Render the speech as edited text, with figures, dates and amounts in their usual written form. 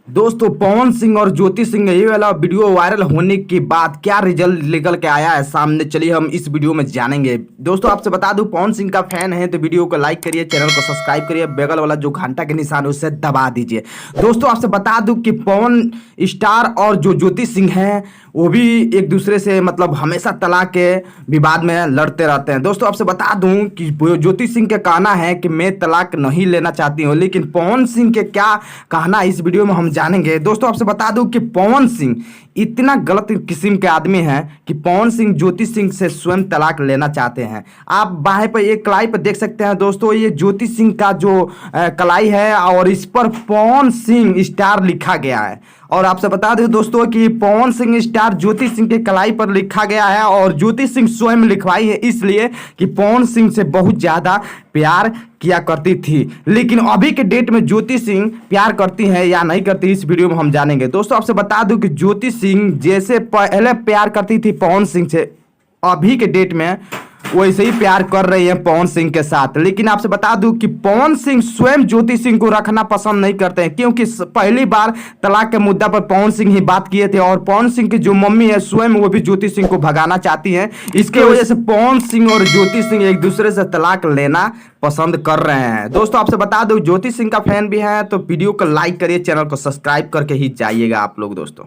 दोस्तों पवन सिंह और ज्योति सिंह ये वाला वीडियो वायरल होने के बाद क्या रिजल्ट निकल के आया है सामने, चलिए हम इस वीडियो में जानेंगे। दोस्तों आपसे बता दूं, पवन सिंह का फैन है तो वीडियो को लाइक करिए, चैनल को सब्सक्राइब करिए, बगल वाला जो घंटा के निशान है उसे दबा दीजिए। दोस्तों आपसे बता दूं कि पवन स्टार और जो ज्योति सिंह है वो भी एक दूसरे से मतलब हमेशा तलाक के विवाद में लड़ते रहते हैं। दोस्तों आपसे बता दूं कि ज्योति सिंह का कहना है कि मैं तलाक नहीं लेना चाहती हूँ, लेकिन पवन सिंह के क्या कहना इस वीडियो में हम जानेंगे। दोस्तों आपसे बता दूं कि पवन सिंह इतना गलत किस्म के आदमी हैं कि पवन सिंह ज्योति सिंह से स्वयं तलाक लेना चाहते हैं। आप बाएं पर एक कलाई पर देख सकते हैं दोस्तों, ये ज्योति सिंह का जो कलाई है और इस पर पवन सिंह स्टार लिखा गया है। और आपसे बता दें दोस्तों कि पवन सिंह स्टार ज्योति सिंह के कलाई पर लिखा गया है और ज्योति सिंह स्वयं लिखवाई है, इसलिए कि पवन सिंह से बहुत ज्यादा प्यार किया करती थी। लेकिन अभी के डेट में ज्योति सिंह प्यार करती हैं या नहीं करती, इस वीडियो में हम जानेंगे। दोस्तों आपसे बता दूं कि ज्योति सिंह जैसे पहले प्यार करती थी पवन सिंह से, अभी के डेट में वैसे ही प्यार कर रही है पवन सिंह के साथ। लेकिन आपसे बता दूं कि पवन सिंह स्वयं ज्योति सिंह को रखना पसंद नहीं करते हैं, क्योंकि पहली बार तलाक के मुद्दा पर पवन सिंह ही बात किए थे और पवन सिंह की जो मम्मी है स्वयं वो भी ज्योति सिंह को भगाना चाहती हैं। इसके वजह से पवन सिंह और ज्योति सिंह एक दूसरे से तलाक लेना पसंद कर रहे हैं। दोस्तों आपसे बता दूं ज्योति सिंह का फैन भी है तो वीडियो को लाइक करिए, चैनल को सब्सक्राइब करके ही जाइएगा आप लोग दोस्तों।